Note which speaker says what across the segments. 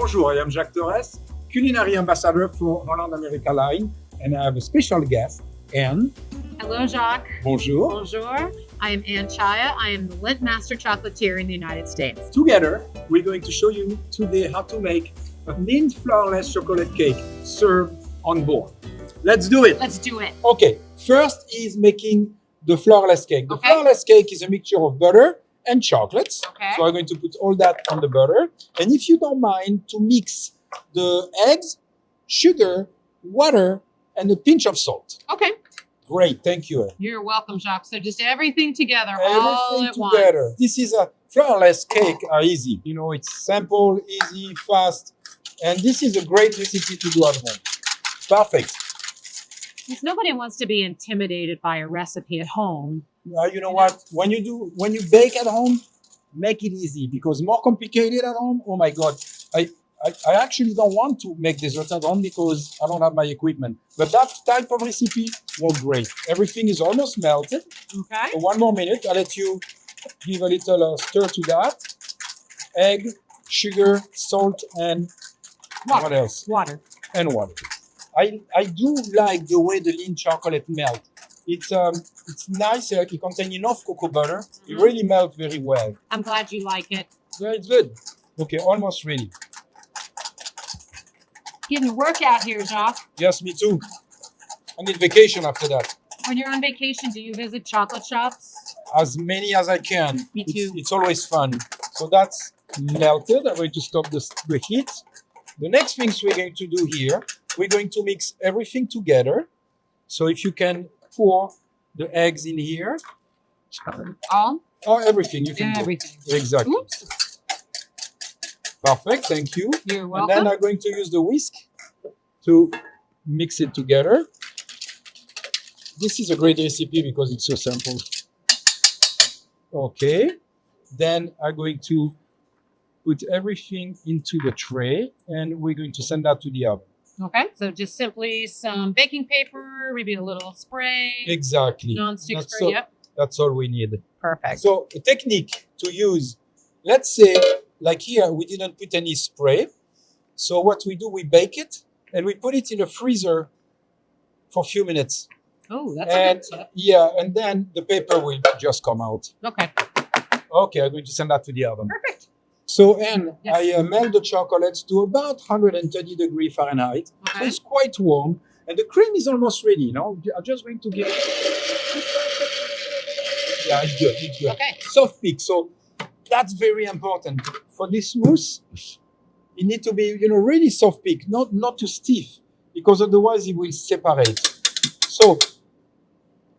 Speaker 1: Bonjour, I am Jacques Torres, Culinary Ambassador for Holland America Line, and I have a special guest, Anne.
Speaker 2: Hello, Jacques.
Speaker 1: Bonjour.
Speaker 2: Bonjour. I am Czaja. I am the Lindt Master Chocolatier in the United States.
Speaker 1: Together, we're going to show you today how to make a Lindt Flourless Chocolate Cake served on board. Let's do it.
Speaker 2: Let's do it.
Speaker 1: Okay, first is making the flourless cake. The
Speaker 2: Okay.
Speaker 1: flourless cake is a mixture of butter and chocolates.
Speaker 2: Okay.
Speaker 1: So I'm going to put all that on the butter. And if you don't mind, to mix the eggs, sugar, water, and a pinch of salt.
Speaker 2: Okay.
Speaker 1: Great, thank you.
Speaker 2: You're welcome, Jacques. So just everything together all
Speaker 1: Everything
Speaker 2: at
Speaker 1: together.
Speaker 2: once.
Speaker 1: This is a flourless cake are easy. You know, it's simple, easy, fast. And this is a great recipe to do at home. Perfect.
Speaker 2: Because nobody wants to be intimidated by a recipe at home.
Speaker 1: You know what? When you bake at home, make it easy, because more complicated at home, oh my God. I actually don't want to make dessert at home because I don't have my equipment. But that type of recipe works great. Everything is almost melted.
Speaker 2: Okay.
Speaker 1: So 1 more minute. I'll let you give a little stir to that. Egg, sugar, salt, and
Speaker 2: Water.
Speaker 1: what else?
Speaker 2: Water.
Speaker 1: And water. I do like the way the Lindt chocolate melts. It's nice. It contains enough cocoa butter. It really melts very well.
Speaker 2: I'm glad you like it.
Speaker 1: Yeah, it's good. Okay, almost ready.
Speaker 2: Getting a workout here, Jacques.
Speaker 1: Yes, me too. I need vacation after that.
Speaker 2: When you're on vacation, do you visit chocolate shops?
Speaker 1: As many as I can.
Speaker 2: Me too.
Speaker 1: It's always fun. So that's melted. I'm going to stop the heat. The next things we're going to do here, we're going to mix everything together. So if you can pour the eggs in here.
Speaker 2: All?
Speaker 1: Or everything you can
Speaker 2: Everything.
Speaker 1: do. Exactly.
Speaker 2: Oops.
Speaker 1: Perfect, thank you.
Speaker 2: You're
Speaker 1: And
Speaker 2: welcome.
Speaker 1: then I'm going to use the whisk to mix it together. This is a great recipe because it's so simple. Okay. Then I'm going to put everything into the tray and we're going to send that to the oven.
Speaker 2: Okay. So just simply some baking paper, maybe a little spray.
Speaker 1: Exactly.
Speaker 2: Non-stick
Speaker 1: That's
Speaker 2: spray.
Speaker 1: all-
Speaker 2: Yep.
Speaker 1: That's all we need.
Speaker 2: Perfect.
Speaker 1: So a technique to use, let's say, like here, we didn't put any spray. So what we do, we bake it and we put it in the freezer for a few minutes.
Speaker 2: Oh, that's a
Speaker 1: And
Speaker 2: good tip.
Speaker 1: yeah, and then the paper will just come out.
Speaker 2: Okay.
Speaker 1: Okay, I'm going to send that to the oven.
Speaker 2: Perfect.
Speaker 1: So, Anne,
Speaker 2: Yes.
Speaker 1: I melt the chocolates to about 130 degrees Fahrenheit. So
Speaker 2: Okay.
Speaker 1: it's quite warm. And the cream is almost ready, you know. I'm just going to give Yeah, it's good, it's good.
Speaker 2: Okay.
Speaker 1: Soft peak. So that's very important. For this mousse, it needs to be, really soft peak, not too stiff, because otherwise it will separate. So,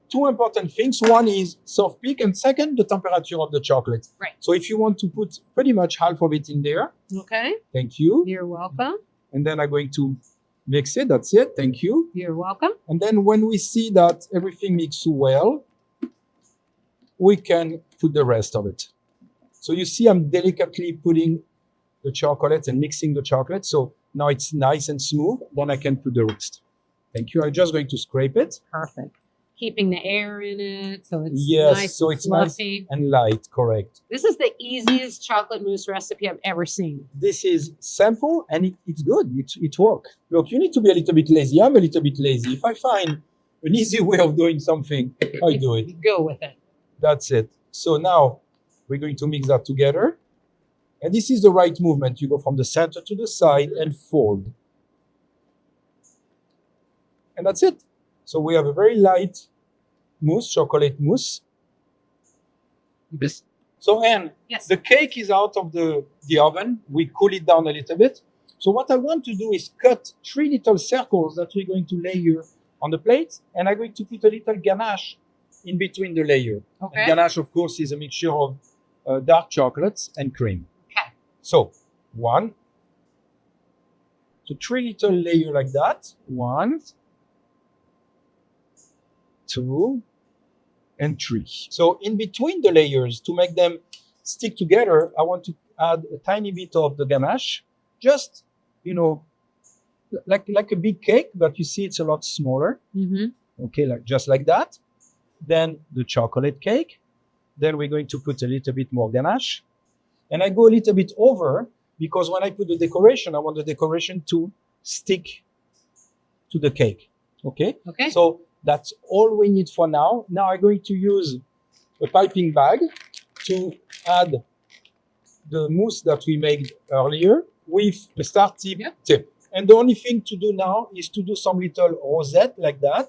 Speaker 1: two important things. One is soft peak, and second, the temperature of the chocolate.
Speaker 2: Right.
Speaker 1: So if you want to put pretty much half of it in there,
Speaker 2: Okay.
Speaker 1: thank you.
Speaker 2: You're welcome.
Speaker 1: And then I'm going to mix it. That's it. Thank you.
Speaker 2: You're welcome.
Speaker 1: And then when we see that everything mixes well, we can put the rest of it. So you see I'm delicately putting the chocolate and mixing the chocolate. So now it's nice and smooth. Then I can put the rest. Thank you. I'm just going to scrape it.
Speaker 2: Perfect. Keeping the air in it so it's
Speaker 1: Yes,
Speaker 2: nice
Speaker 1: so
Speaker 2: and
Speaker 1: it's nice
Speaker 2: fluffy.
Speaker 1: and light, correct.
Speaker 2: This is the easiest chocolate mousse recipe I've ever seen.
Speaker 1: This is simple and it's good. It works. Look, you need to be a little bit lazy. I'm a little bit lazy. If I find an easy way of doing something, I do it.
Speaker 2: Go with it.
Speaker 1: That's it. So now we're going to mix that together. And this is the right movement. You go from the center to the side and fold. And that's it. So we have a very light mousse, chocolate mousse. So, Anne,
Speaker 2: Yes.
Speaker 1: the cake is out of the oven. We cool it down a little bit. So what I want to do is cut 3 little circles that we're going to layer on the plate. And I'm going to put a little ganache in between the layer.
Speaker 2: Okay.
Speaker 1: And ganache, of course, is a mixture of dark chocolates and cream.
Speaker 2: Okay.
Speaker 1: So, 1. So 3 little layer like that. 1, 2, and 3. So in between the layers, to make them stick together, I want to add a tiny bit of the ganache. Just, like a big cake, but you see it's a lot smaller.
Speaker 2: Mm-hmm.
Speaker 1: Okay, just like that. Then the chocolate cake. Then we're going to put a little bit more ganache. And I go a little bit over because when I put the decoration, I want the decoration to stick to the cake. Okay?
Speaker 2: Okay.
Speaker 1: So that's all we need for now. Now I'm going to use a piping bag to add the mousse that we made earlier with the start tip. And the only thing to do now is to do some little rosette like that.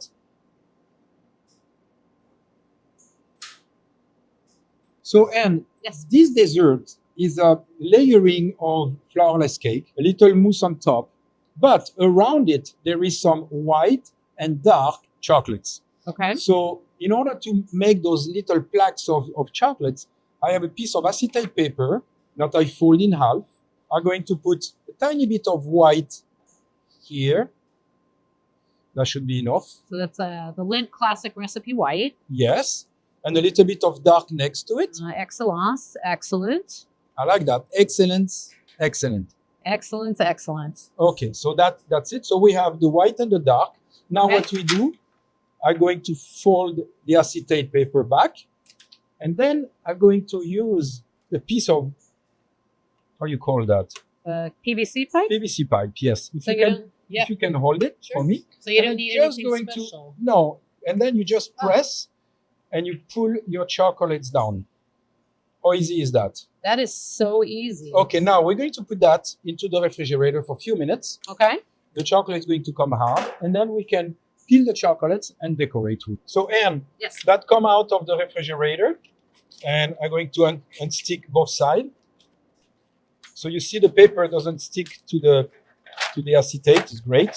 Speaker 1: So, Anne,
Speaker 2: Yes.
Speaker 1: this dessert is a layering of flourless cake, a little mousse on top, but around it there is some white and dark chocolates.
Speaker 2: Okay.
Speaker 1: So in order to make those little plaques of chocolates, I have a piece of acetate paper that I fold in half. I'm going to put a tiny bit of white here. That should be enough.
Speaker 2: So that's the Lindt classic recipe white.
Speaker 1: Yes. And a little bit of dark next to it.
Speaker 2: Excellence. Excellent.
Speaker 1: I like that. Excellent. Excellent.
Speaker 2: Excellent. Excellent.
Speaker 1: Okay, so that's it. So we have the white and the dark. Now
Speaker 2: Okay.
Speaker 1: what we do, I'm going to fold the acetate paper back. And then I'm going to use a piece of, how you call that?
Speaker 2: PVC pipe?
Speaker 1: PVC pipe, yes. If
Speaker 2: So
Speaker 1: you
Speaker 2: you
Speaker 1: can,
Speaker 2: don't, yeah.
Speaker 1: if you can hold it
Speaker 2: Sure.
Speaker 1: for me.
Speaker 2: So you
Speaker 1: And
Speaker 2: don't
Speaker 1: I'm
Speaker 2: need
Speaker 1: just
Speaker 2: anything
Speaker 1: going
Speaker 2: special.
Speaker 1: No, and then you just press and you pull your chocolates down. How easy is that?
Speaker 2: That is so easy.
Speaker 1: Okay, now we're going to put that into the refrigerator for a few minutes.
Speaker 2: Okay.
Speaker 1: The chocolate is going to come hard, and then we can peel the chocolates and decorate with. So, Anne,
Speaker 2: Yes.
Speaker 1: that come out of the refrigerator, and I'm going to unstick both sides. So you see the paper doesn't stick to the acetate. It's great.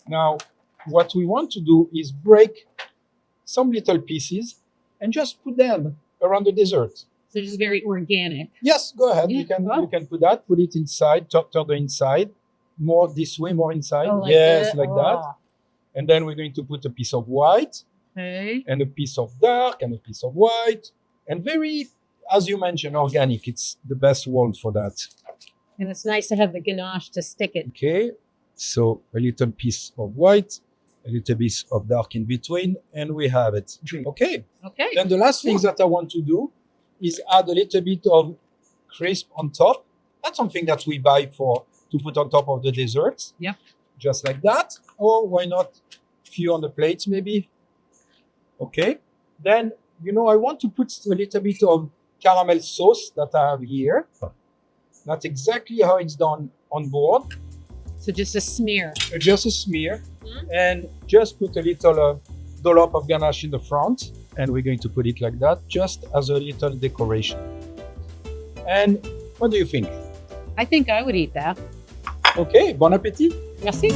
Speaker 1: Now, what we want to do is break some little pieces and just put them around the dessert.
Speaker 2: So just very organic.
Speaker 1: Yes, go ahead.
Speaker 2: Yeah,
Speaker 1: You can put that. Put it inside. Turn the inside. More this way. More inside.
Speaker 2: Oh, like
Speaker 1: yes,
Speaker 2: that?
Speaker 1: like that. And then we're going to put a piece of white
Speaker 2: Okay.
Speaker 1: and a piece of dark and a piece of white. And very, as you mentioned, organic. It's the best word for that.
Speaker 2: And it's nice to have the ganache to stick it.
Speaker 1: Okay. So a little piece of white, a little piece of dark in between, and we have it. Okay.
Speaker 2: Okay.
Speaker 1: Then the last thing that I want to do is add a little bit of crisp on top. That's something that we buy to put on top of the desserts.
Speaker 2: Yeah.
Speaker 1: Just like that. Or why not few on the plates maybe? Okay. Then, I want to put a little bit of caramel sauce that I have here. That's exactly how it's done on board.
Speaker 2: So just a smear.
Speaker 1: Just a smear.
Speaker 2: Mhm.
Speaker 1: And just put a little dollop of ganache in the front. And we're going to put it like that, just as a little decoration. And what do you think?
Speaker 2: I think I would eat that.
Speaker 1: Okay, bon appétit.
Speaker 2: Merci.